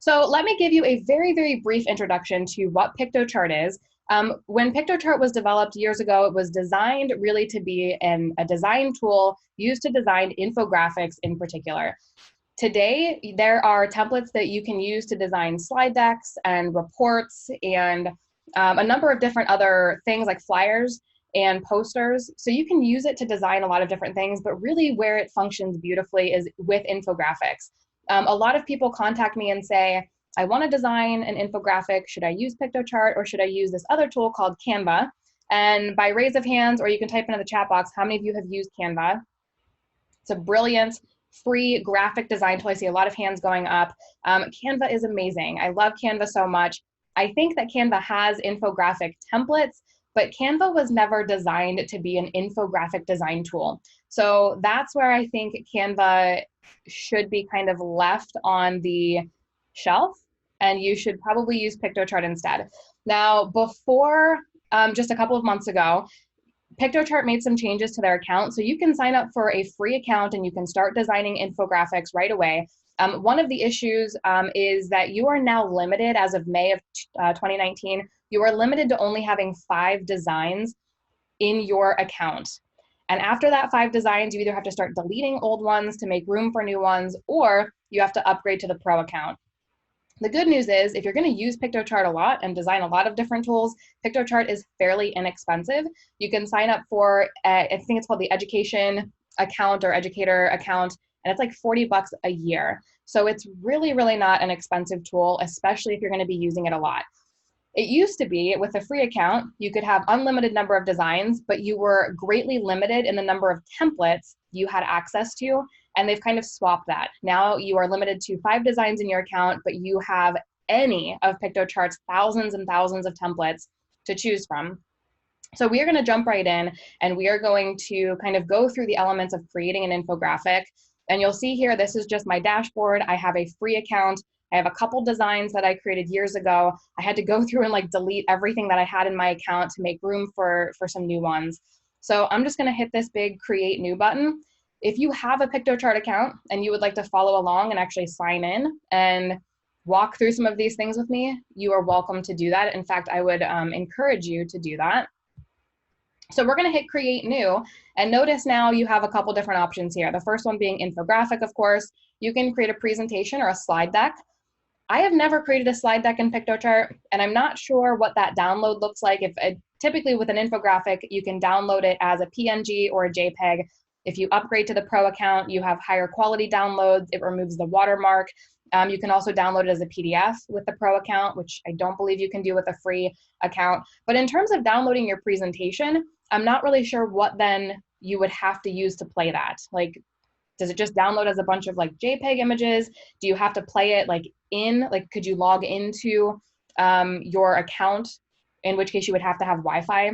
So let me give you a very, very brief introduction to what Piktochart is. When Piktochart was developed years ago, it was designed really to be a design tool used to design infographics in particular. Today, there are templates that you can use to design slide decks and reports and a number of different other things like flyers and posters. So you can use it to design a lot of different things, but really where it functions beautifully is with infographics. A lot of people contact me and say, I want to design an infographic. Should I use Piktochart or should I use this other tool called Canva? And by raise of hands, or you can type into the chat box, how many of you have used Canva? It's a brilliant free graphic design tool. I see a lot of hands going up. Canva is amazing. I love Canva so much. I think that Canva has infographic templates, but Canva was never designed to be an infographic design tool. So that's where I think Canva should be kind of left on the shelf, and you should probably use Piktochart instead. Now, before just a couple of months ago, Piktochart made some changes to their account, so you can sign up for a free account and you can start designing infographics right away. One of the issues is that you are now limited as of May of 2019. You are limited to only having 5 designs in your account. And after that 5 designs, you either have to start deleting old ones to make room for new ones, or you have to upgrade to the pro account. The good news is if you're going to use Piktochart a lot and design a lot of different tools, Piktochart is fairly inexpensive. You can sign up for, I think it's called the education account or educator account, and it's like $40 a year. So it's really, really not an expensive tool, especially if you're going to be using it a lot. It used to be with a free account, you could have unlimited number of designs, but you were greatly limited in the number of templates you had access to, and they've kind of swapped that. Now you are limited to 5 designs in your account, but you have any of Piktochарт's thousands and thousands of templates to choose from. So we are going to jump right in, and we are going to kind of go through the elements of creating an infographic. And you'll see here, this is just my dashboard. I have a free account. I have a couple designs that I created years ago. I had to go through and like delete everything that I had in my account to make room for some new ones. So I'm just going to hit this big create new button. If you have a Piktochart account and you would like to follow along and actually sign in and walk through some of these things with me, you are welcome to do that. In fact, I would encourage you to do that. So we're going to hit create new, and notice now you have a couple different options here. The first one being infographic, of course. You can create a presentation or a slide deck. I have never created a slide deck in Piktochart, and I'm not sure what that download looks like. Typically with an infographic, you can download it as a PNG or a JPEG. If you upgrade to the pro account, you have higher quality downloads. It removes the watermark. You can also download it as a PDF with the pro account, which I don't believe you can do with a free account. But in terms of downloading your presentation, I'm not really sure what then you would have to use to play that. Like, does it just download as a bunch of like JPEG images? Do you have to play it like could you log into your account, in which case you would have to have Wi-Fi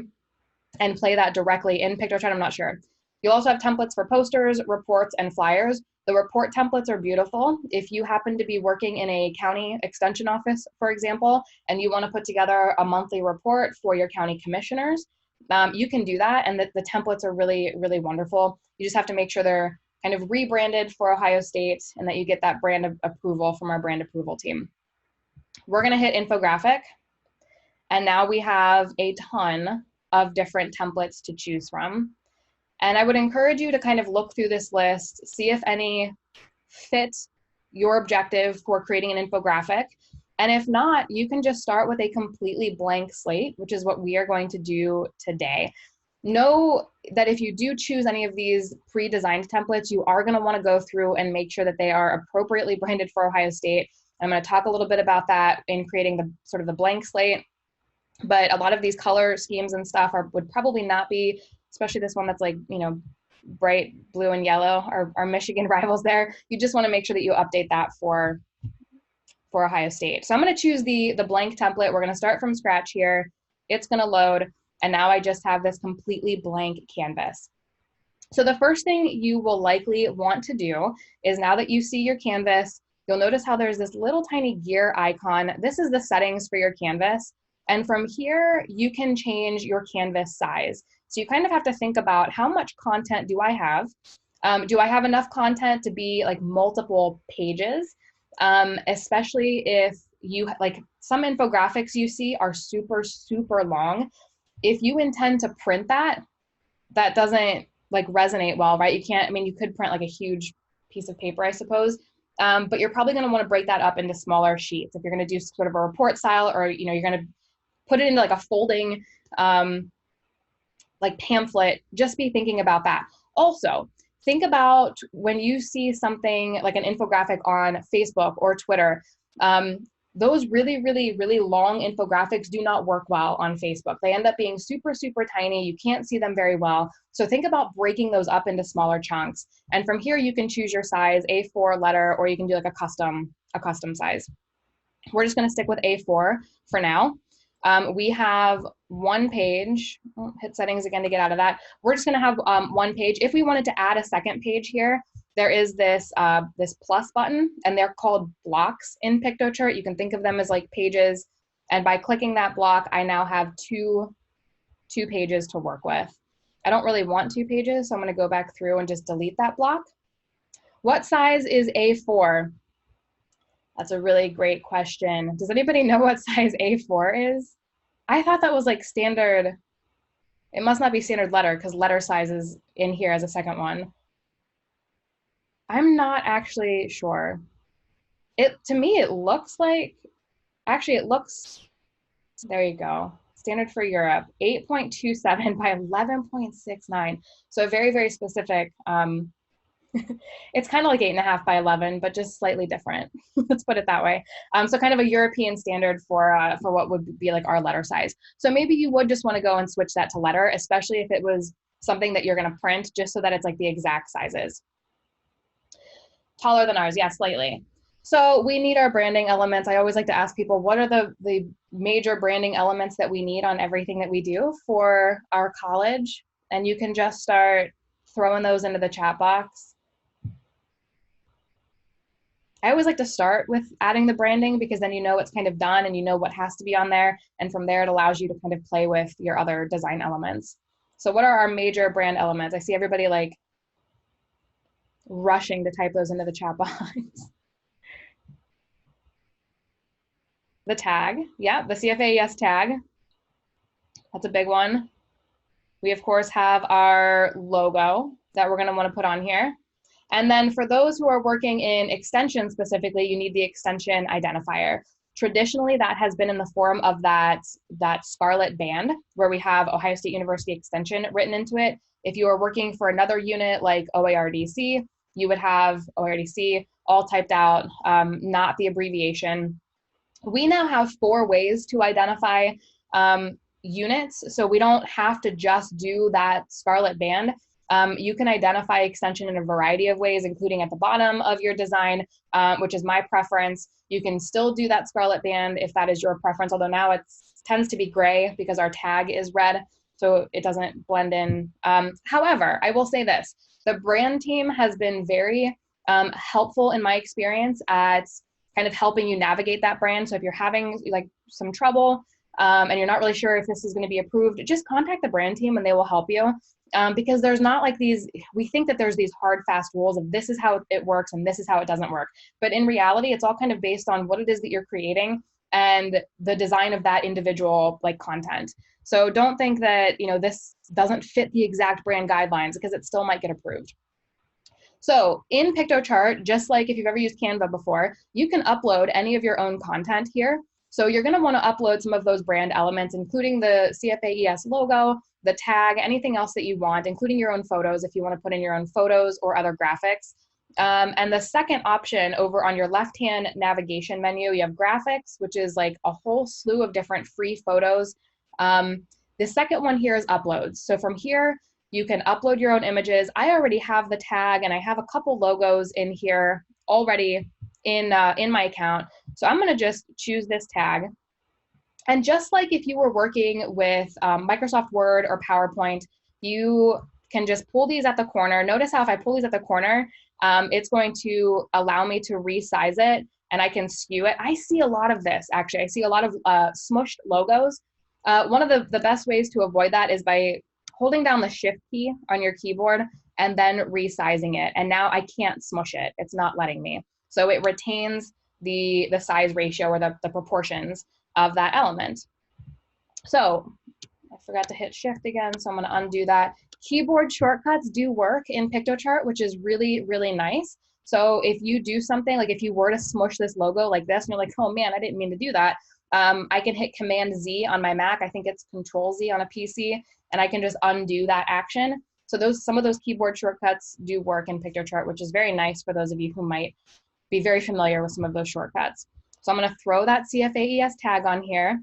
and play that directly in Piktochart? I'm not sure. You'll also have templates for posters, reports, and flyers. The report templates are beautiful. If you happen to be working in a county extension office, for example, and you want to put together a monthly report for your county commissioners, you can do that, and the templates are really, really wonderful. You just have to make sure they're kind of rebranded for Ohio State and that you get that brand approval from our brand approval team. We're going to hit infographic, and now we have a ton of different templates to choose from. And I would encourage you to kind of look through this list, see if any fit your objective for creating an infographic. And if not, you can just start with a completely blank slate, which is what we are going to do today. Know that if you do choose any of these pre-designed templates, you are going to want to go through and make sure that they are appropriately branded for Ohio State. I'm going to talk a little bit about that in creating the sort of the blank slate. But a lot of these color schemes and stuff would probably not be, especially this one that's like, you know, bright blue and yellow, our Michigan rivals there. You just want to make sure that you update that for Ohio State. So I'm going to choose the blank template. We're going to start from scratch here. It's going to load. And now I just have this completely blank canvas. So the first thing you will likely want to do is, now that you see your canvas, you'll notice how there's this little tiny gear icon. This is the settings for your canvas. And from here, you can change your canvas size. So you kind of have to think about, how much content do I have? Do I have enough content to be like multiple pages? especially if you like some infographics you see are super, super long. If you intend to print that, that doesn't like resonate well, right? You can't, I mean, you could print like a huge piece of paper, I suppose, but you're probably going to want to break that up into smaller sheets. If you're going to do sort of a report style, or, you know, you're going to put it into like a folding, like pamphlet, just be thinking about that. Also, think about when you see something like an infographic on Facebook or Twitter, those really, really, really long infographics do not work well on Facebook. They end up being super, super tiny. You can't see them very well. So think about breaking those up into smaller chunks. And from here, you can choose your size, A4 letter, or you can do like a custom size. We're just gonna stick with A4 for now. We have one page. Oh, hit settings again to get out of that. We're just gonna have one page. If we wanted to add a second page here, there is this this plus button, and they're called blocks in Piktochart. You can think of them as like pages. And by clicking that block, I now have two pages to work with. I don't really want 2 pages, so I'm gonna go back through and just delete that block. What size is A4? That's a really great question. Does anybody know what size A4 is? I thought that was like standard. It must not be standard letter because letter size is in here as a second one. I'm not actually sure. To me, it looks like, actually it looks, there you go. Standard for Europe, 8.27 by 11.69. So very, very specific. It's kind of like 8.5 by 11, but just slightly different. Let's put it that way. So kind of a European standard for what would be like our letter size. So maybe you would just want to go and switch that to letter, especially if it was something that you're going to print, just so that it's like the exact sizes. Taller than ours, yeah, slightly. So we need our branding elements. I always like to ask people, what are the major branding elements that we need on everything that we do for our college? And you can just start throwing those into the chat box. I always like to start with adding the branding because then you know it's kind of done and you know what has to be on there. And from there, it allows you to kind of play with your other design elements. So what are our major brand elements? I see everybody like rushing to type those into the chat box. The tag, yeah, the CFAES tag. That's a big one. We, of course, have our logo that we're going to want to put on here. And then for those who are working in extension specifically, you need the extension identifier. Traditionally, that has been in the form of that scarlet band where we have Ohio State University Extension written into it. If you are working for another unit like OARDC, you would have OARDC all typed out, not the abbreviation. We now have 4 ways to identify units, so we don't have to just do that scarlet band. You can identify extension in a variety of ways, including at the bottom of your design, which is my preference. You can still do that scarlet band if that is your preference, although now it tends to be gray because our tag is red, so it doesn't blend in. However, I will say this, the brand team has been very helpful in my experience at kind of helping you navigate that brand. So if you're having like some trouble and you're not really sure if this is going to be approved, just contact the brand team and they will help you. Because there's not like we think that there's these hard, fast rules of this is how it works and this is how it doesn't work. But in reality, it's all kind of based on what it is that you're creating and the design of that individual like content. So don't think that, you know, this doesn't fit the exact brand guidelines because it still might get approved. So in Piktochart, just like if you've ever used Canva before, you can upload any of your own content here. So you're going to want to upload some of those brand elements, including the CFAES logo, the tag, anything else that you want, including your own photos if you want to put in your own photos or other graphics. And the second option over on your left-hand navigation menu, you have graphics, which is like a whole slew of different free photos. The second one here is uploads. So from here, you can upload your own images. I already have the tag and I have a couple logos in here already in my account. So I'm going to just choose this tag. And just like if you were working with Microsoft Word or PowerPoint, you can just pull these at the corner. Notice how if I pull these at the corner, it's going to allow me to resize it and I can skew it. I see a lot of this, actually. I see a lot of smushed logos. One of the best ways to avoid that is by holding down the Shift key on your keyboard and then resizing it. And now I can't smush it. It's not letting me. So it retains the size ratio or the proportions of that element. So I forgot to hit shift again, so I'm gonna undo that. Keyboard shortcuts do work in Piktochart, which is really, really nice. So if you do something, like if you were to smush this logo like this, and you're like, oh man, I didn't mean to do that, I can hit Command Z on my Mac. I think it's Control Z on a PC, and I can just undo that action. So some of those keyboard shortcuts do work in Piktochart, which is very nice for those of you who might be very familiar with some of those shortcuts. So I'm gonna throw that CFAES tag on here.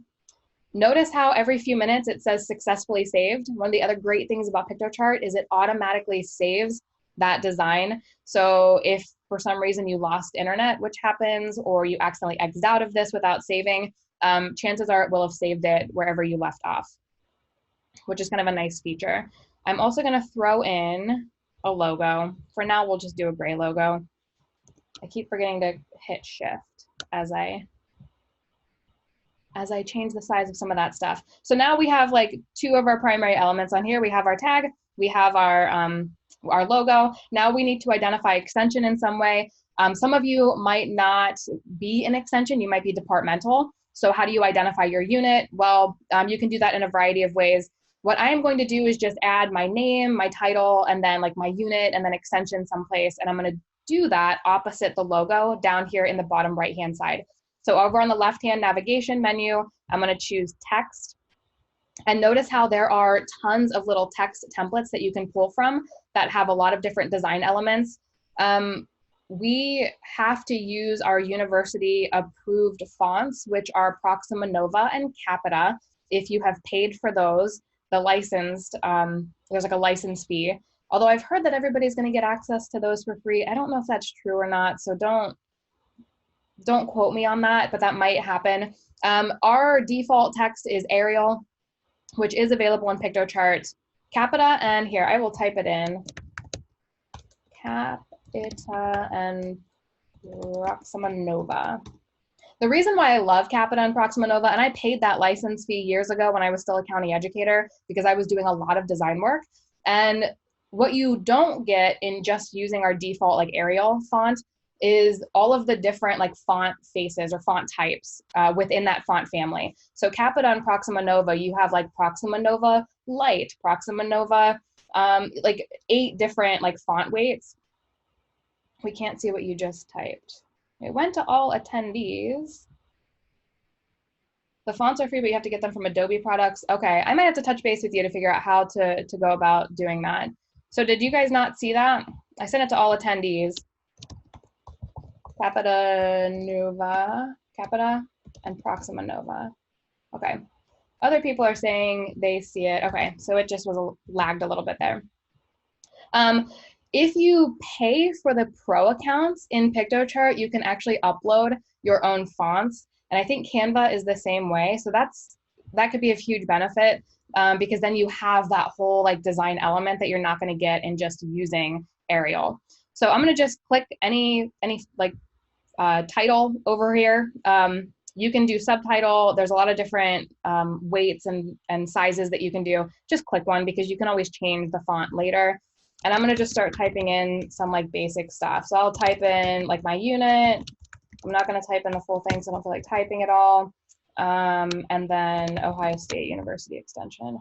Notice how every few minutes it says successfully saved. One of the other great things about Piktochart is it automatically saves that design. So if for some reason you lost internet, which happens, or you accidentally exit out of this without saving, chances are it will have saved it wherever you left off, which is kind of a nice feature. I'm also gonna throw in a logo. For now, we'll just do a gray logo. I keep forgetting to hit shift as I change the size of some of that stuff. So now we have like two of our primary elements on here. We have our tag, we have our logo. Now we need to identify extension in some way. Some of you might not be an extension, you might be departmental. So how do you identify your unit? Well, you can do that in a variety of ways. What I'm going to do is just add my name, my title, and then like my unit, and then extension someplace. And I'm gonna do that opposite the logo down here in the bottom right-hand side. So over on the left-hand navigation menu, I'm gonna choose text. And notice how there are tons of little text templates that you can pull from that have a lot of different design elements. We have to use our university approved fonts, which are Proxima Nova and Capita. If you have paid for those, the licensed, there's like a license fee. Although I've heard that everybody's gonna get access to those for free. I don't know if that's true or not, so don't quote me on that, but that might happen. Our default text is Arial, which is available in Piktochart. Capita, and here, I will type it in. Capita and Proxima Nova. The reason why I love Capita and Proxima Nova, and I paid that license fee years ago when I was still a county educator because I was doing a lot of design work. And what you don't get in just using our default like Arial font is all of the different like font faces or font types within that font family. So Capita and Proxima Nova, you have like Proxima Nova Light, Proxima Nova, like 8 different like font weights. We can't see what you just typed. It went to all attendees. The fonts are free, but you have to get them from Adobe products. Okay, I might have to touch base with you to figure out how to go about doing that. So did you guys not see that? I sent it to all attendees. Capita Nova, Capita and Proxima Nova. Okay, other people are saying they see it. Okay, so it just was lagged a little bit there. If you pay for the pro accounts in Piktochart, you can actually upload your own fonts. And I think Canva is the same way. So that could be a huge benefit because then you have that whole like design element that you're not gonna get in just using Arial. So I'm gonna just click any like title over here. You can do subtitle. There's a lot of different weights and sizes that you can do. Just click one because you can always change the font later. And I'm gonna just start typing in some like basic stuff. So I'll type in like my unit. I'm not gonna type in the full thing, so I don't feel like typing it all. And then Ohio State University Extension.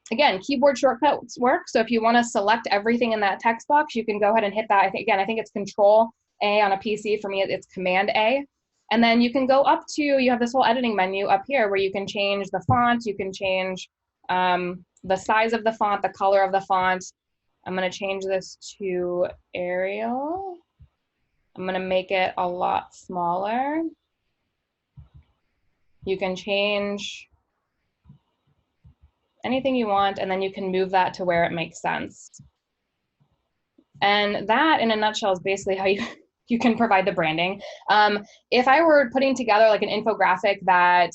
Again, keyboard shortcuts work. So if you want to select everything in that text box, you can go ahead and hit that. I think it's Control A on a PC. For me, it's Command A. And then you can go up to, you have this whole editing menu up here where you can change the font, you can change the size of the font, the color of the font. I'm going to change this to Arial. I'm going to make it a lot smaller. You can change anything you want, and then you can move that to where it makes sense. And that, in a nutshell, is basically how you can provide the branding. If I were putting together like an infographic that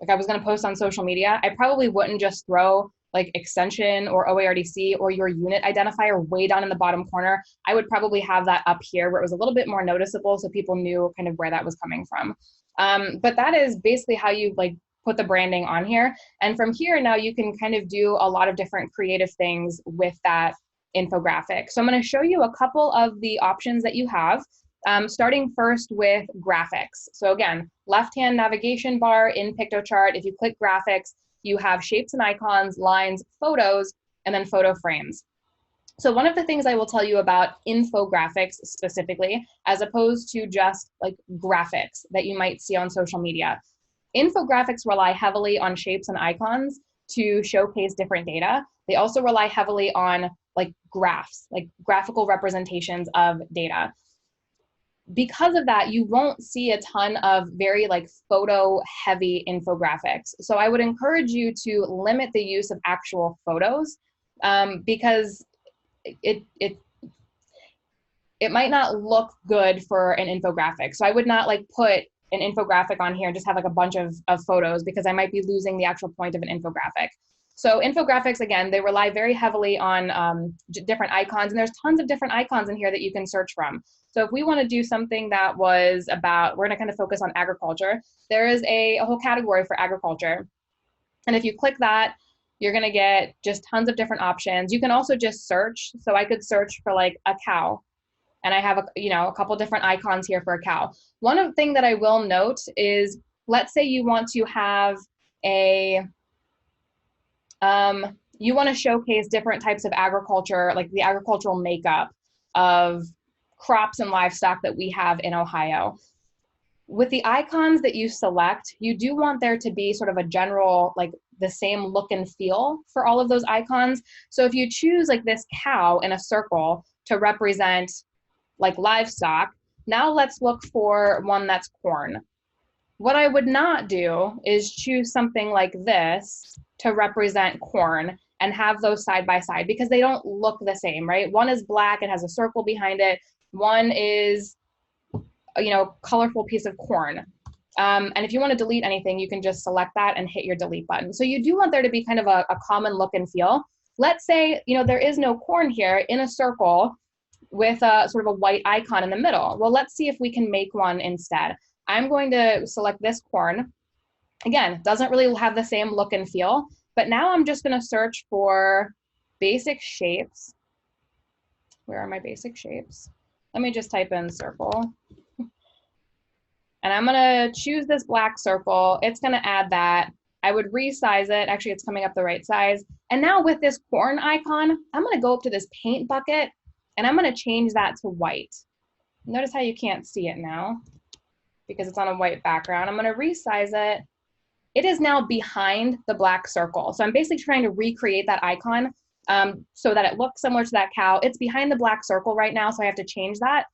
like I was going to post on social media, I probably wouldn't just throw like extension or OARDC or your unit identifier way down in the bottom corner. I would probably have that up here where it was a little bit more noticeable so people knew kind of where that was coming from. But that is basically how you like put the branding on here. And from here now you can kind of do a lot of different creative things with that infographic. So I'm going to show you a couple of the options that you have, starting first with graphics. So again, left-hand navigation bar in Piktochart, if you click graphics, you have shapes and icons, lines, photos, and then photo frames. So one of the things I will tell you about infographics specifically, as opposed to just like graphics that you might see on social media, infographics rely heavily on shapes and icons to showcase different data. They also rely heavily on like graphs, like graphical representations of data. Because of that, you won't see a ton of very like photo heavy infographics. So I would encourage you to limit the use of actual photos, because it might not look good for an infographic. So I would not like put an infographic on here and just have like a bunch of photos, because I might be losing the actual point of an infographic. So infographics, again, they rely very heavily on different icons, and there's tons of different icons in here that you can search from. So if we want to do something that was about, we're going to kind of focus on agriculture, there is a whole category for agriculture. And if you click that, you're going to get just tons of different options. You can also just search. So I could search for like a cow, and I have a couple different icons here for a cow. One thing that I will note is, let's say you want to have you want to showcase different types of agriculture, like the agricultural makeup of crops and livestock that we have in Ohio. With the icons that you select, you do want there to be sort of a general, like the same look and feel for all of those icons. So if you choose like this cow in a circle to represent like livestock, now let's look for one that's corn. What I would not do is choose something like this to represent corn and have those side by side, because they don't look the same, right? One is black and has a circle behind it. One is, colorful piece of corn. And if you want to delete anything, you can just select that and hit your delete button. So you do want there to be kind of a common look and feel. Let's say, there is no corn here in a circle with a sort of a white icon in the middle. Well, let's see if we can make one instead. I'm going to select this corn. Again, doesn't really have the same look and feel, but now I'm just going to search for basic shapes. Where are my basic shapes? Let me just type in circle. And I'm going to choose this black circle. It's going to add that. I would resize it. Actually, it's coming up the right size. And now with this corn icon, I'm going to go up to this paint bucket, and I'm going to change that to white. Notice how you can't see it now because it's on a white background. I'm going to resize it. It is now behind the black circle. So I'm basically trying to recreate that icon so that it looks similar to that cow. It's behind the black circle right now, so I have to change that.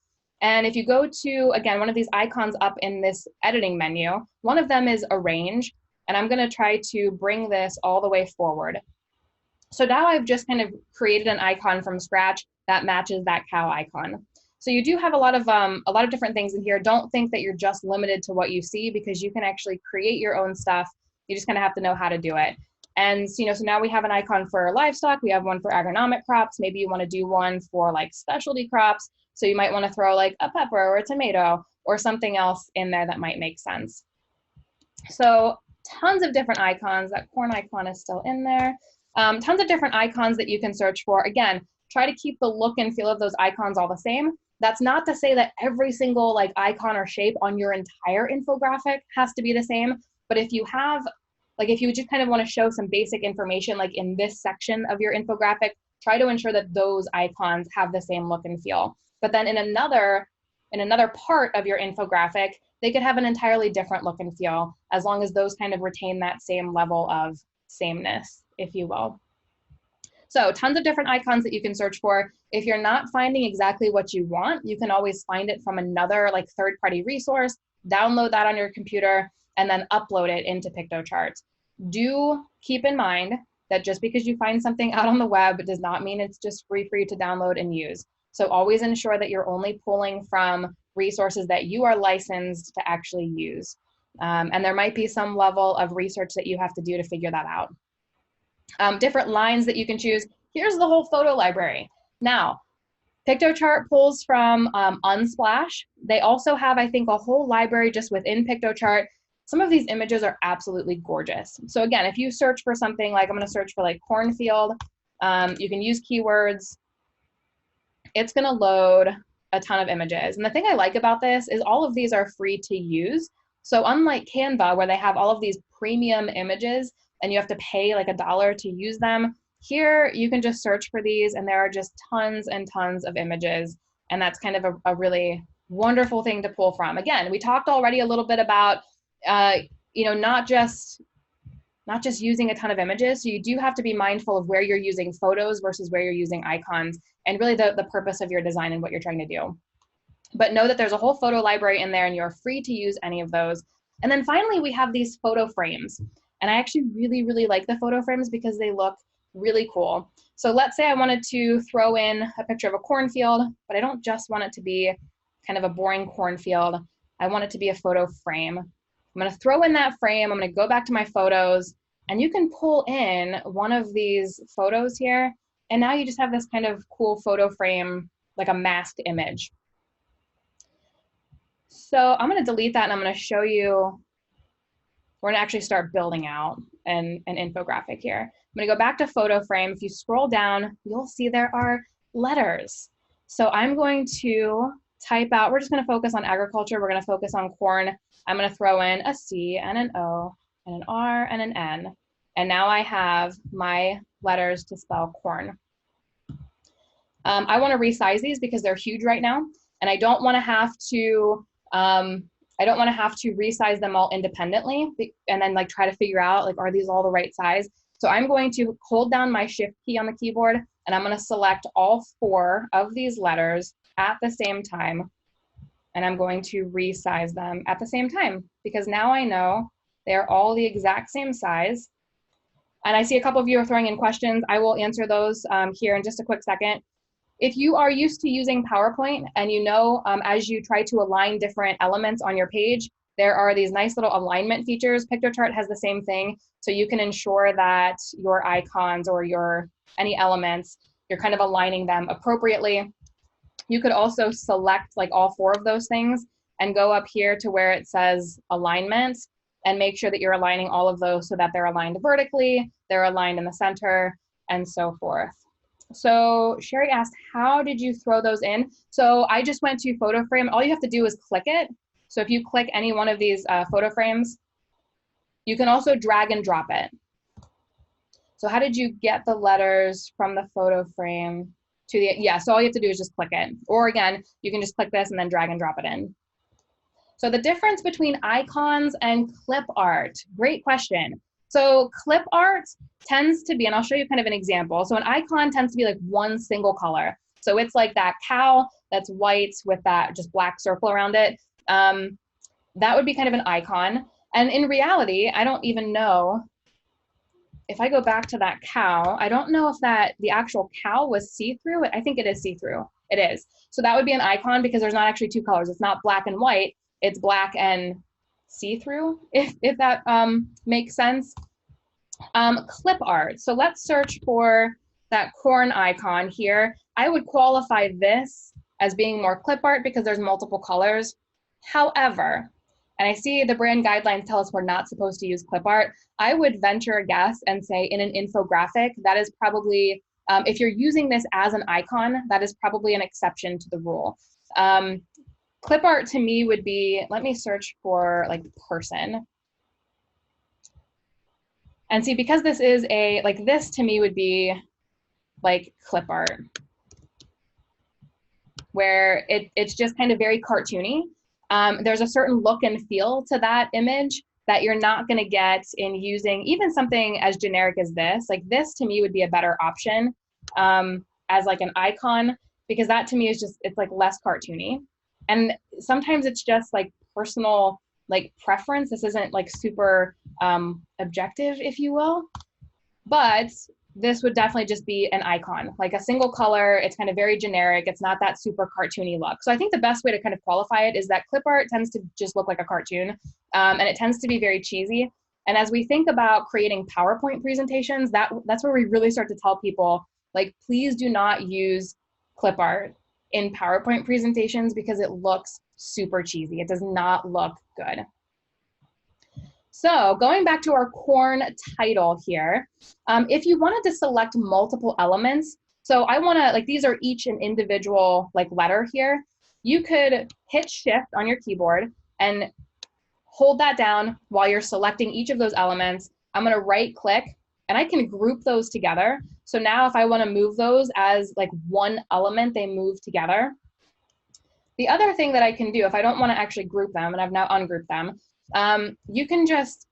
And if you go to, again, one of these icons up in this editing menu, one of them is arrange, and I'm going to try to bring this all the way forward. So now I've just kind of created an icon from scratch that matches that cow icon. So you do have a lot of different things in here. Don't think that you're just limited to what you see, because you can actually create your own stuff. You just kind of have to know how to do it. And so now we have an icon for livestock. We have one for agronomic crops. Maybe you want to do one for like specialty crops. So you might want to throw like a pepper or a tomato or something else in there that might make sense. So tons of different icons. That corn icon is still in there. Tons of different icons that you can search for. Again, try to keep the look and feel of those icons all the same. That's not to say that every single like icon or shape on your entire infographic has to be the same. But if you have, like if you just kind of want to show some basic information, like in this section of your infographic, try to ensure that those icons have the same look and feel. But then in another part of your infographic, they could have an entirely different look and feel, as long as those kind of retain that same level of sameness, if you will. So tons of different icons that you can search for. If you're not finding exactly what you want, you can always find it from another like third-party resource, download that on your computer, and then upload it into Piktochart. Do keep in mind that just because you find something out on the web does not mean it's just free for you to download and use. So always ensure that you're only pulling from resources that you are licensed to actually use. And there might be some level of research that you have to do to figure that out. Different lines that you can choose. Here's the whole photo library. Now, Piktochart pulls from Unsplash. They also have, I think, a whole library just within Piktochart. Some of these images are absolutely gorgeous. So again, if you search for something like, I'm going to search for like cornfield, you can use keywords. it's gonna load a ton of images. And the thing I like about this is all of these are free to use. So unlike Canva, where they have all of these premium images and you have to pay like $1 to use them, here you can just search for these and there are just tons and tons of images. And that's kind of a really wonderful thing to pull from. Again, we talked already a little bit about, not just using a ton of images. So you do have to be mindful of where you're using photos versus where you're using icons, and really the purpose of your design and what you're trying to do. But know that there's a whole photo library in there and you're free to use any of those. And then finally, we have these photo frames. And I actually really, really like the photo frames because they look really cool. So let's say I wanted to throw in a picture of a cornfield, but I don't just want it to be kind of a boring cornfield. I want it to be a photo frame. I'm gonna throw in that frame. I'm gonna go back to my photos, and you can pull in one of these photos here. And now you just have this kind of cool photo frame, like a masked image. So I'm gonna delete that and I'm gonna show you, we're gonna actually start building out an infographic here. I'm gonna go back to photo frame. If you scroll down, you'll see there are letters. So I'm going to type out, we're just gonna focus on agriculture. We're gonna focus on corn. I'm gonna throw in a C and an O and an R and an N. And now I have my letters to spell corn. I wanna resize these because they're huge right now. And I don't wanna have to resize them all independently and then like try to figure out like, are these all the right size? So I'm going to hold down my shift key on the keyboard and I'm gonna select all 4 of these letters at the same time. And I'm going to resize them at the same time because now I know they're all the exact same size. And I see a couple of you are throwing in questions. I will answer those here in just a quick second. If you are used to using PowerPoint and as you try to align different elements on your page, there are these nice little alignment features. Piktochart has the same thing. So you can ensure that your icons or any elements, you're kind of aligning them appropriately. You could also select like all 4 of those things and go up here to where it says alignment and make sure that you're aligning all of those so that they're aligned vertically, they're aligned in the center, and so forth. So Sherry asked, how did you throw those in? So I just went to photo frame. All you have to do is click it. So if you click any one of these photo frames, you can also drag and drop it. So how did you get the letters from the photo frame to the, so all you have to do is just click it. Or again, you can just click this and then drag and drop it in. So the difference between icons and clip art, great question. So clip art tends to be, and I'll show you kind of an example. So an icon tends to be like one single color. So it's like that cow that's white with that just black circle around it. That would be kind of an icon. And in reality, I don't even know, if I go back to that cow, I don't know if the actual cow was see-through. I think it is see-through. It is. So that would be an icon because there's not actually 2 colors. It's not black and white. It's black and see-through, if that makes sense. Clip art. So let's search for that corn icon here. I would qualify this as being more clip art because there's multiple colors. However, and I see the brand guidelines tell us we're not supposed to use clip art, I would venture a guess and say in an infographic, that is probably, if you're using this as an icon, that is probably an exception to the rule. Clip art to me would be, let me search for like person. And see, because this is this to me would be like clip art, where it's just kind of very cartoony. There's a certain look and feel to that image that you're not gonna get in using even something as generic as this. Like this to me would be a better option as like an icon, because that to me is just, it's like less cartoony. And sometimes it's just like personal like preference. This isn't like super objective, if you will, but this would definitely just be an icon, like a single color. It's kind of very generic. It's not that super cartoony look. So I think the best way to kind of qualify it is that clip art tends to just look like a cartoon, and it tends to be very cheesy. And as we think about creating PowerPoint presentations, that's where we really start to tell people, like, please do not use clip art in PowerPoint presentations because it looks super cheesy. It does not look good. So going back to our corn title here, if you wanted to select multiple elements, So I want to, like, these are each an individual like letter here. You could hit shift on your keyboard and hold that down while you're selecting each of those elements. I'm going to right click and I can group those together. So now if I want to move those as like one element, they move together. The other thing that I can do, if I don't want to actually group them, and I've now ungrouped them, you can just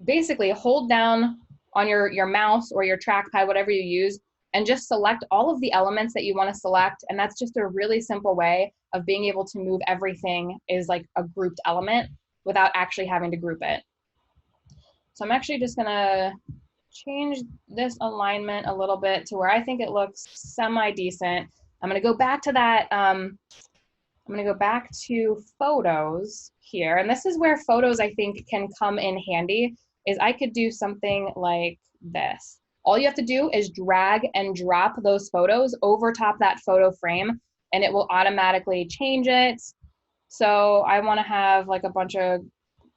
basically hold down on your mouse or your trackpad, whatever you use, and just select all of the elements that you want to select. And that's just a really simple way of being able to move everything is like a grouped element without actually having to group it. So I'm actually just gonna change this alignment a little bit to where I think it looks semi-decent. I'm gonna go back to that, I'm gonna go back to photos here. And this is where photos I think can come in handy, is I could do something like this. All you have to do is drag and drop those photos over top that photo frame and it will automatically change it. So I wanna have like a bunch of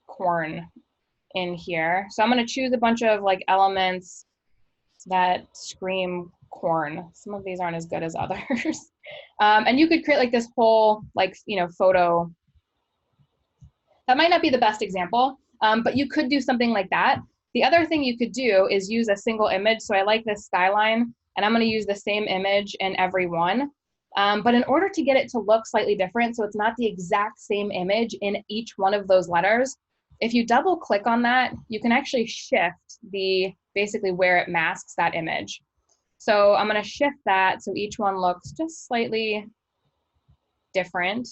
corn in here. So I'm gonna choose a bunch of like elements that scream corn. Some of these aren't as good as others. And you could create like this whole like, you know, photo. That might not be the best example, but you could do something like that. The other thing you could do is use a single image. So I like this skyline, and I'm going to use the same image in every one. But in order to get it to look slightly different, so it's not the exact same image in each one of those letters, if you double click on that, you can actually shift the basically where it masks that image. So I'm going to shift that so each one looks just slightly different.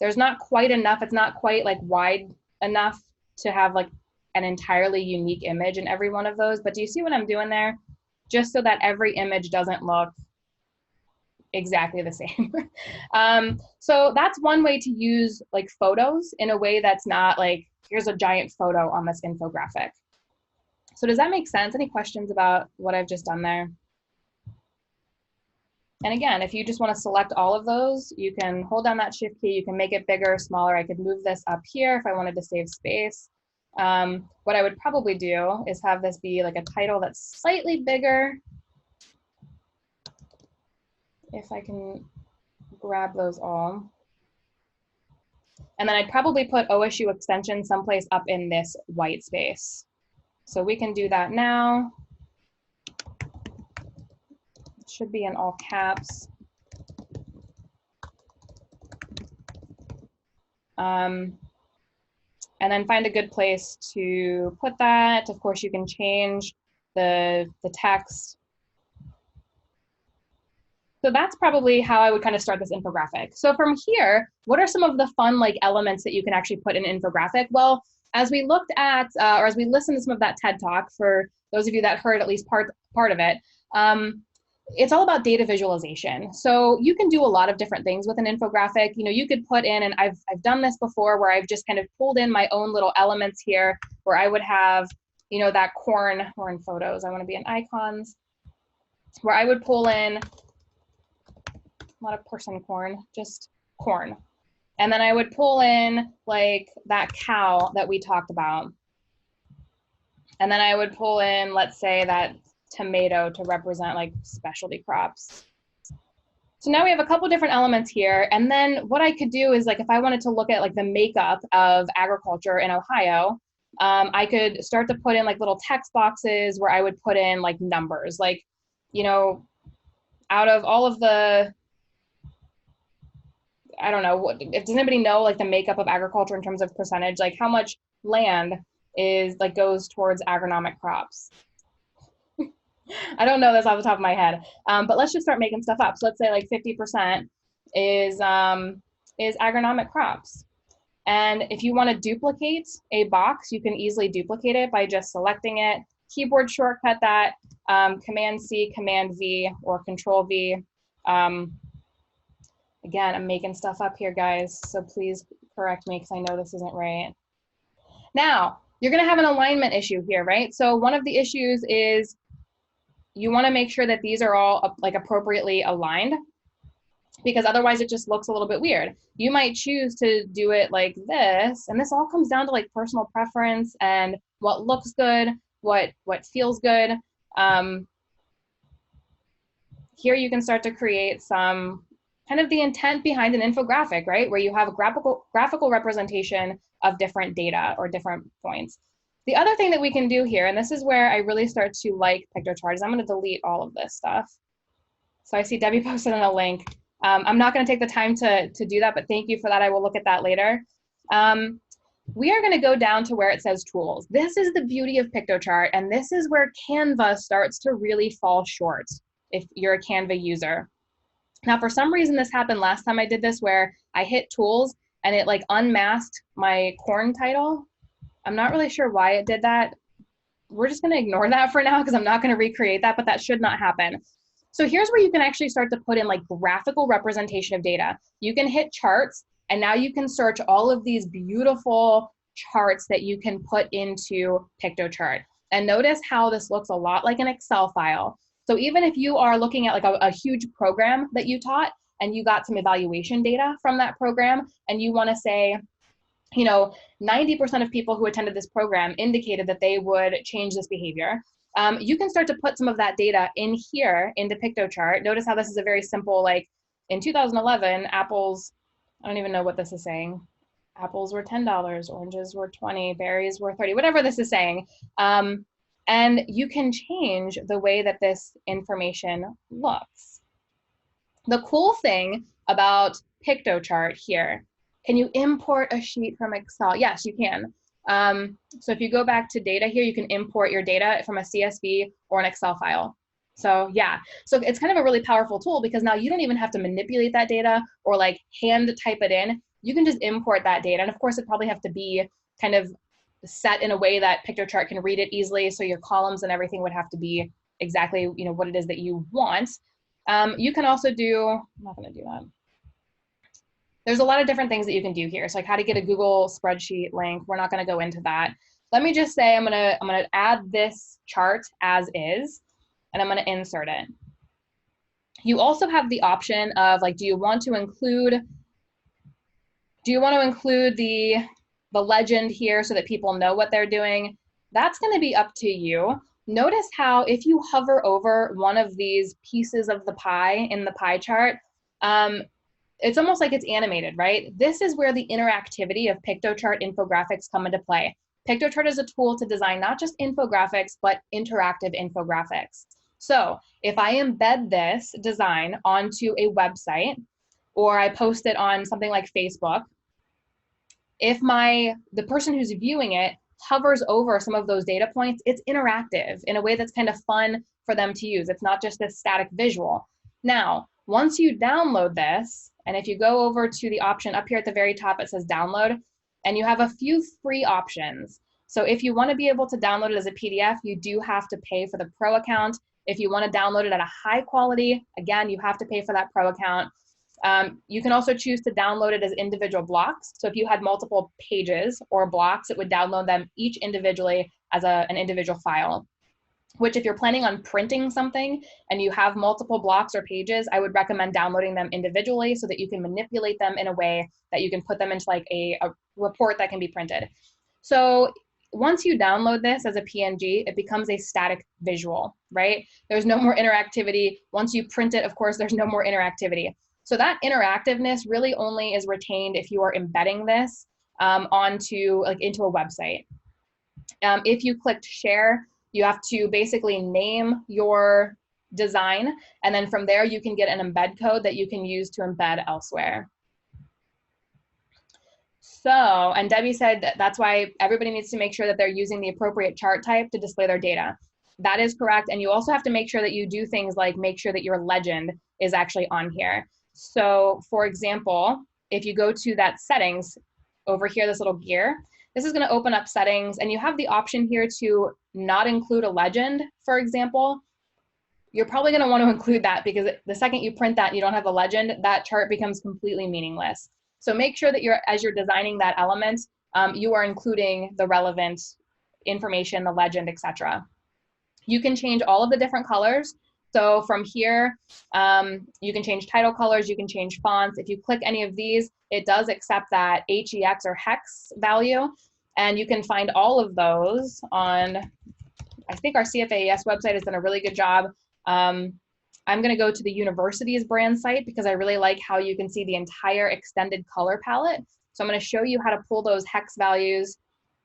There's not quite enough, it's not quite like wide enough to have like an entirely unique image in every one of those, but do you see what I'm doing there? Just so that every image doesn't look exactly the same. So that's one way to use like photos in a way that's not like, here's a giant photo on this infographic. So does that make sense? Any questions about what I've just done there? And again, if you just want to select all of those, you can hold down that shift key, you can make it bigger, smaller. I could move this up here if I wanted to save space. What I would probably do is have this be like a title that's slightly bigger. If I can grab those all. And then I'd probably put OSU extension someplace up in this white space. So we can do that now. It should be in all caps. And then find a good place to put that. Of course, you can change the text. So that's probably how I would kind of start this infographic. So from here, what are some of the fun like elements that you can actually put in an infographic? Well, as we looked at, or as we listened to some of that TED Talk, for those of you that heard at least part of it, it's all about data visualization. So you can do a lot of different things with an infographic. You know, you could put in, and I've done this before, where I've just kind of pulled in my own little elements here, where I would have, you know, that corn, or in photos, I want to be in icons, where I would pull in, not a person corn, just corn. And then I would pull in like that cow that we talked about. And then I would pull in, let's say, that tomato to represent like specialty crops. So now we have a couple different elements here. And then what I could do is, like, if I wanted to look at like the makeup of agriculture in Ohio, I could start to put in like little text boxes where I would put in like numbers, like, you know, out of all of the, I don't know, does anybody know like the makeup of agriculture in terms of percentage, like how much land is like goes towards agronomic crops? I don't know this off the top of my head, but let's just start making stuff up. So let's say like 50% is agronomic crops. And if you want to duplicate a box, you can easily duplicate it by just selecting it, keyboard shortcut that, Command C, Command V, or Control V. Again, I'm making stuff up here, guys, so please correct me because I know this isn't right. Now, you're going to have an alignment issue here, right? So one of the issues is you want to make sure that these are all like appropriately aligned, because otherwise it just looks a little bit weird. You might choose to do it like this, and this all comes down to like personal preference and what looks good, what feels good. here you can start to create some kind of the intent behind an infographic, right? Where you have a graphical representation of different data or different points. The other thing that we can do here, and this is where I really start to like Piktochart, is I'm going to delete all of this stuff. So I see Debbie posted on a link. I'm not going to take the time to do that, but thank you for that. I will look at that later. We are going to go down to where it says tools. This is the beauty of Piktochart, and this is where Canva starts to really fall short if you're a Canva user. Now, for some reason, this happened last time I did this where I hit tools and it like unmasked my corn title. I'm not really sure why it did that. We're just going to ignore that for now because I'm not going to recreate that, but that should not happen. So here's where you can actually start to put in like graphical representation of data. You can hit charts, and now you can search all of these beautiful charts that you can put into Piktochart. And notice how this looks a lot like an Excel file. So even if you are looking at like a huge program that you taught and you got some evaluation data from that program, and you want to say, you know, 90% of people who attended this program indicated that they would change this behavior. You can start to put some of that data in here into Piktochart. Notice how this is a very simple, like in 2011, apples, I don't even know what this is saying. Apples were $10, oranges were 20, berries were 30, whatever this is saying. And you can change the way that this information looks. The cool thing about Piktochart here, can you import a sheet from Excel? Yes, you can. So if you go back to data here, you can import your data from a CSV or an Excel file. So yeah, so it's kind of a really powerful tool because now you don't even have to manipulate that data or like hand type it in. You can just import that data. And of course, it probably have to be kind of set in a way that Piktochart can read it easily. So your columns and everything would have to be exactly, you know, what it is that you want. You can also do, I'm not going to do that. There's a lot of different things that you can do here. So like how to get a Google spreadsheet link. We're not going to go into that. Let me just say I'm going to add this chart as is, and I'm going to insert it. You also have the option of like, do you want to include the legend here so that people know what they're doing? That's going to be up to you. Notice how if you hover over one of these pieces of the pie in the pie chart, it's almost like it's animated, right? This is where the interactivity of Piktochart infographics come into play. Piktochart is a tool to design not just infographics, but interactive infographics. So if I embed this design onto a website, or I post it on something like Facebook, if the person who's viewing it hovers over some of those data points, it's interactive in a way that's kind of fun for them to use. It's not just this static visual. Now, once you download this, and if you go over to the option up here at the very top, it says download, and you have a few free options. So if you want to be able to download it as a PDF, you do have to pay for the pro account. If you want to download it at a high quality, again, you have to pay for that pro account. You can also choose to download it as individual blocks. So if you had multiple pages or blocks, it would download them each individually as an individual file. Which if you're planning on printing something and you have multiple blocks or pages, I would recommend downloading them individually so that you can manipulate them in a way that you can put them into like a report that can be printed. So once you download this as a PNG, it becomes a static visual, right? There's no more interactivity. Once you print it, of course, there's no more interactivity. So that interactiveness really only is retained if you are embedding this into a website. If you clicked share, you have to basically name your design, and then from there you can get an embed code that you can use to embed elsewhere. So, and Debbie said that's why everybody needs to make sure that they're using the appropriate chart type to display their data. That is correct, and you also have to make sure that you do things like make sure that your legend is actually on here. So, for example, if you go to that settings over here, this little gear, this is going to open up settings, and you have the option here to not include a legend, for example. You're probably going to want to include that because the second you print that and you don't have a legend, that chart becomes completely meaningless. So make sure that as you're designing that element, you are including the relevant information, the legend, etc. You can change all of the different colors. So from here, you can change title colors, you can change fonts. If you click any of these, it does accept that HEX or hex value. And you can find all of those on, I think our CFAES website has done a really good job I'm going to go to the university's brand site because I really like how you can see the entire extended color palette. So I'm going to show you how to pull those hex values.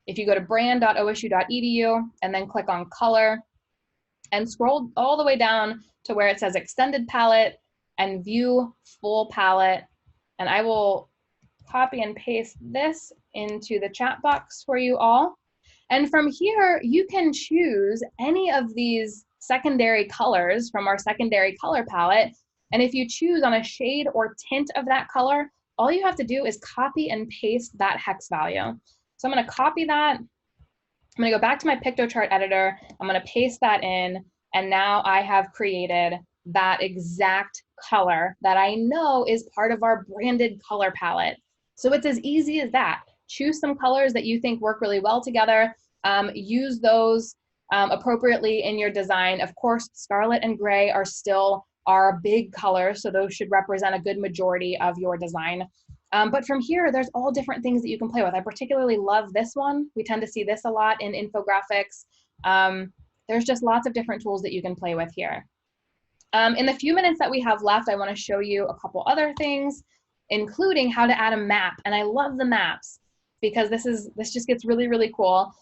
If you go to brand.osu.edu and then click on color and scroll all the way down to where it says extended palette and view full palette. And I will copy and paste this into the chat box for you all. And from here, you can choose any of these secondary colors from our secondary color palette. And if you choose on a shade or tint of that color, all you have to do is copy and paste that hex value. So I'm going to copy that. I'm going to go back to my Piktochart editor. I'm going to paste that in. And now I have created that exact color that I know is part of our branded color palette. So it's as easy as that. Choose some colors that you think work really well together. Use those appropriately in your design. Of course, scarlet and gray are still our big colors, so those should represent a good majority of your design. But from here, there's all different things that you can play with. I particularly love this one. We tend to see this a lot in infographics. There's just lots of different tools that you can play with here. In the few minutes that we have left, I want to show you a couple other things, including how to add a map. And I love the maps because this just gets really, really cool.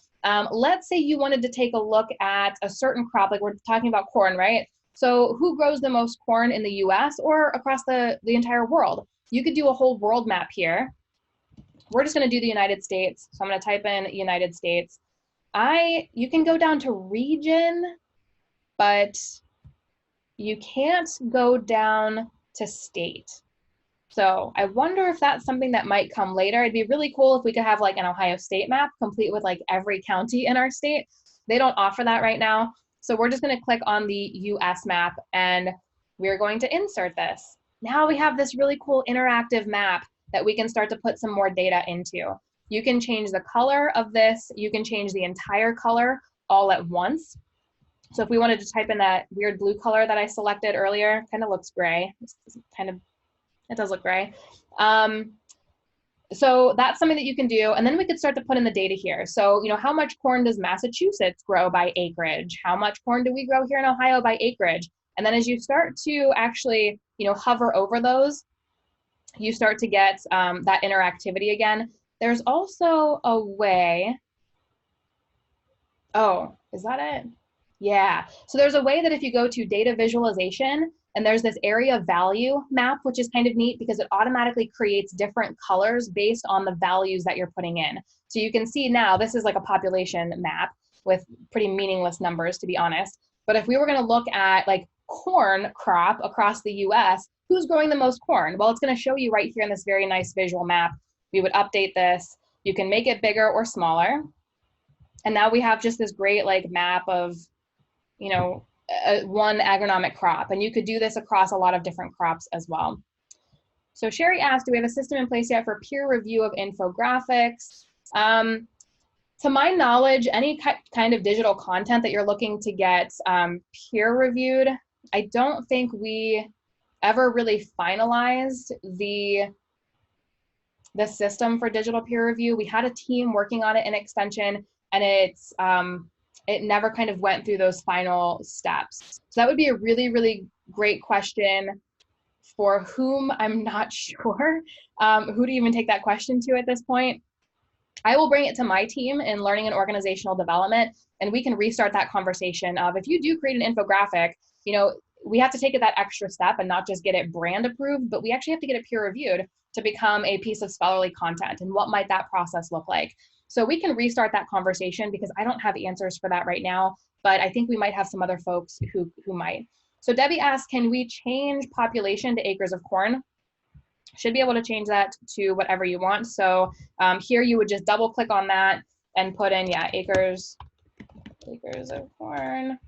Let's say you wanted to take a look at a certain crop, like we're talking about corn, right? So who grows the most corn in the US or across the entire world? You could do a whole world map here. We're just going to do the United States. So I'm going to type in United States. You can go down to region, but you can't go down to state. So I wonder if that's something that might come later. It'd be really cool if we could have like an Ohio State map complete with like every county in our state. They don't offer that right now. So we're just going to click on the US map and we're going to insert this. Now we have this really cool interactive map that we can start to put some more data into. You can change the color of this. You can change the entire color all at once. So if we wanted to type in that weird blue color that I selected earlier, kind of looks gray. It does look gray. So that's something that you can do. And then we could start to put in the data here. So, how much corn does Massachusetts grow by acreage? How much corn do we grow here in Ohio by acreage? And then as you start to actually, hover over those, you start to get that interactivity again. There's also a way, oh, is that it? Yeah, so there's a way that if you go to data visualization and there's this area value map, which is kind of neat because it automatically creates different colors based on the values that you're putting in. So you can see now, this is like a population map with pretty meaningless numbers, to be honest. But if we were gonna look at like corn crop across the US, who's growing the most corn? Well, it's gonna show you right here in this very nice visual map. We would update this. You can make it bigger or smaller. And now we have just this great like map of, one agronomic crop. And you could do this across a lot of different crops as well. So Sherry asked, do we have a system in place yet for peer review of infographics? To my knowledge, any kind of digital content that you're looking to get peer reviewed, I don't think we ever really finalized the system for digital peer review. We had a team working on it in Extension, and it never kind of went through those final steps. So that would be a really, really great question for whom I'm not sure who to even take that question to at this point. I will bring it to my team in learning and organizational development, and we can restart that conversation of if you do create an infographic, we have to take it that extra step and not just get it brand approved, but we actually have to get it peer reviewed to become a piece of scholarly content. And what might that process look like? So we can restart that conversation because I don't have answers for that right now, but I think we might have some other folks who might. So Debbie asked, can we change population to acres of corn? Should be able to change that to whatever you want. So here you would just double click on that and put in, acres of corn,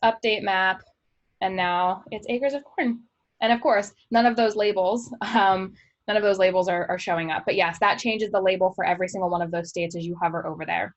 update map, and now it's acres of corn. And of course, none of those labels are showing up. But yes, that changes the label for every single one of those states as you hover over there.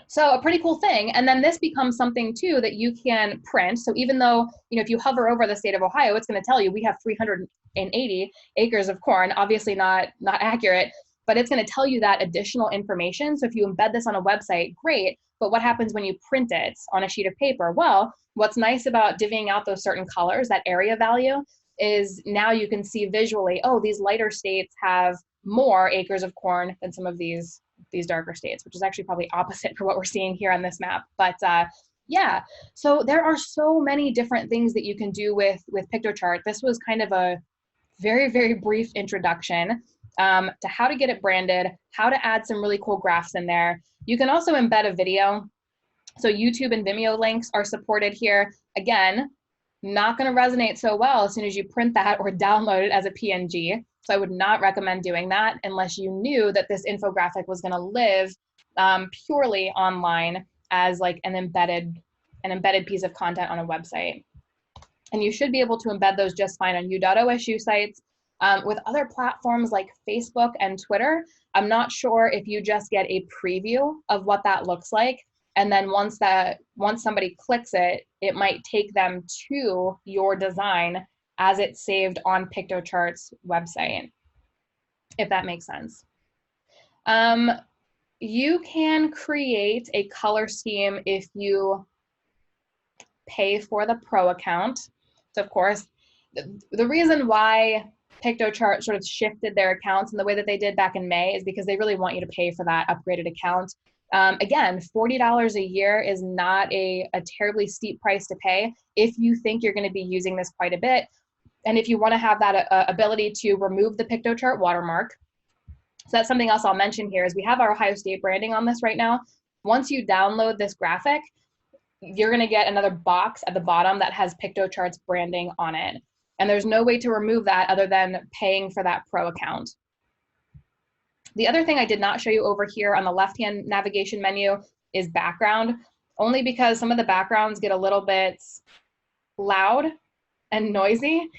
So a pretty cool thing. And then this becomes something too that you can print. So even though, if you hover over the state of Ohio, it's going to tell you we have 380 acres of corn, obviously not accurate, but it's going to tell you that additional information. So if you embed this on a website, great. but what happens when you print it on a sheet of paper? Well, what's nice about divvying out those certain colors, that area value, is now you can see visually, oh, these lighter states have more acres of corn than some of these darker states, which is actually probably opposite for what we're seeing here on this map. But yeah, so there are so many different things that you can do with Piktochart. This was kind of a very, very brief introduction to how to get it branded, how to add some really cool graphs in there. You can also embed a video. So YouTube and Vimeo links are supported here. Again, not going to resonate so well as soon as you print that or download it as a PNG. So I would not recommend doing that unless you knew that this infographic was going to live purely online as like an embedded piece of content on a website. And you should be able to embed those just fine on U.OSU sites. With other platforms like Facebook and Twitter, I'm not sure if you just get a preview of what that looks like. And then once somebody clicks it, it might take them to your design as it's saved on Piktochart's website, if that makes sense. You can create a color scheme if you pay for the Pro account. So of course, the reason why Piktochart sort of shifted their accounts in the way that they did back in May is because they really want you to pay for that upgraded account. Again, $40 a year is not a terribly steep price to pay if you think you're going to be using this quite a bit. And if you want to have that ability to remove the Piktochart watermark. So that's something else I'll mention here is we have our Ohio State branding on this right now. Once you download this graphic, you're going to get another box at the bottom that has Piktochart's branding on it. And there's no way to remove that other than paying for that Pro account. The other thing I did not show you over here on the left-hand navigation menu is background, only because some of the backgrounds get a little bit loud and noisy.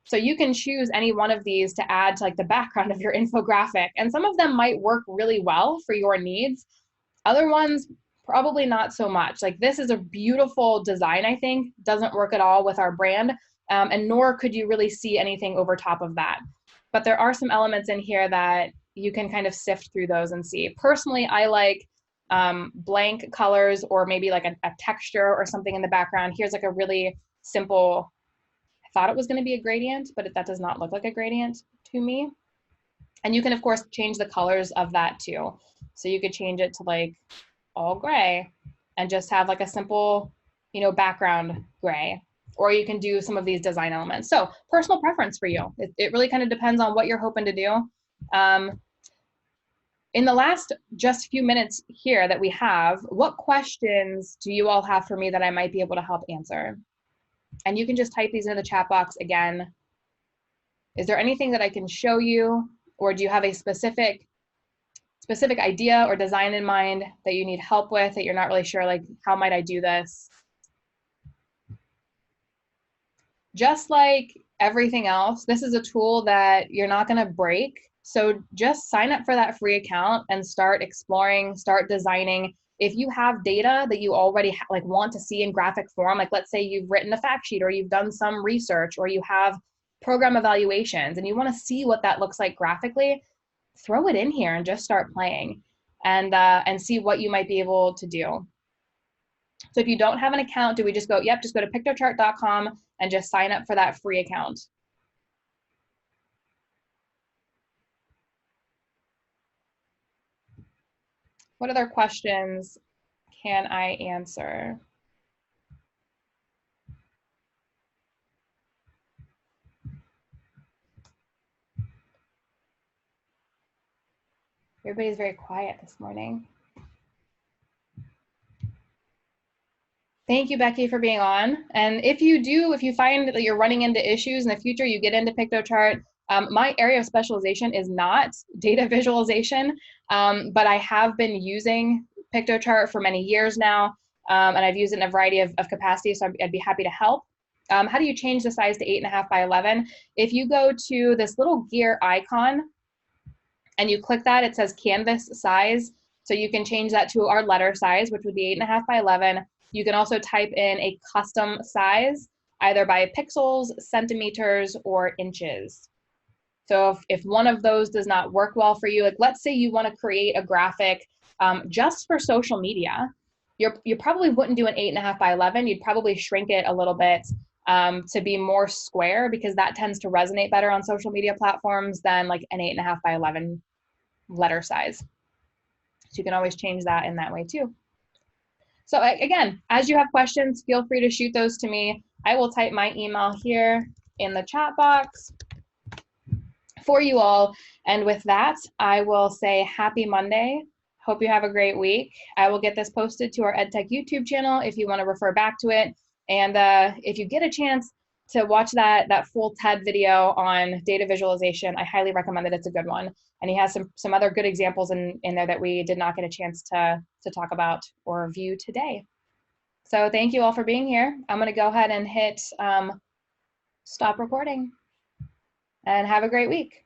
So you can choose any one of these to add to like the background of your infographic. And some of them might work really well for your needs. Other ones, probably not so much. Like this is a beautiful design, I think, doesn't work at all with our brand, and nor could you really see anything over top of that. But there are some elements in here that you can kind of sift through those and see. Personally, I like blank colors or maybe like a texture or something in the background. Here's like a really simple, I thought it was going to be a gradient, but that does not look like a gradient to me. And you can, of course, change the colors of that too. So you could change it to like all gray and just have like a simple, background gray. Or you can do some of these design elements. So personal preference for you. It really kind of depends on what you're hoping to do. In the last just few minutes here that we have, what questions do you all have for me that I might be able to help answer? And you can just type these into the chat box again. Is there anything that I can show you, or do you have a specific idea or design in mind that you need help with, that you're not really sure, like, how might I do this? Just like everything else, this is a tool that you're not going to break. So just sign up for that free account and start exploring, start designing. If you have data that you already want to see in graphic form, like let's say you've written a fact sheet or you've done some research or you have program evaluations and you want to see what that looks like graphically, throw it in here and just start playing and see what you might be able to do. So if you don't have an account, do we just go, yep, just go to piktochart.com and just sign up for that free account. What other questions can I answer? Everybody's very quiet this morning. Thank you, Becky, for being on. And if you find that you're running into issues in the future, you get into Piktochart, my area of specialization is not data visualization, but I have been using Piktochart for many years now, and I've used it in a variety of capacities, so I'd be happy to help. How do you change the size to 8.5 by 11? If you go to this little gear icon and you click that, it says canvas size. So you can change that to our letter size, which would be 8.5 by 11. You can also type in a custom size, either by pixels, centimeters, or inches. So if one of those does not work well for you, like let's say you want to create a graphic just for social media, you probably wouldn't do an 8.5 by 11. You'd probably shrink it a little bit to be more square, because that tends to resonate better on social media platforms than like an 8.5 by 11 letter size. So you can always change that in that way too. So again, as you have questions, feel free to shoot those to me. I will type my email here in the chat box for you all. And with that, I will say happy Monday. Hope you have a great week. I will get this posted to our EdTech YouTube channel if you want to refer back to it. And if you get a chance to watch that full TED video on data visualization, I highly recommend it. It's a good one. And he has some other good examples in there that we did not get a chance to talk about or view today. So thank you all for being here. I'm going to go ahead and hit stop recording. And have a great week.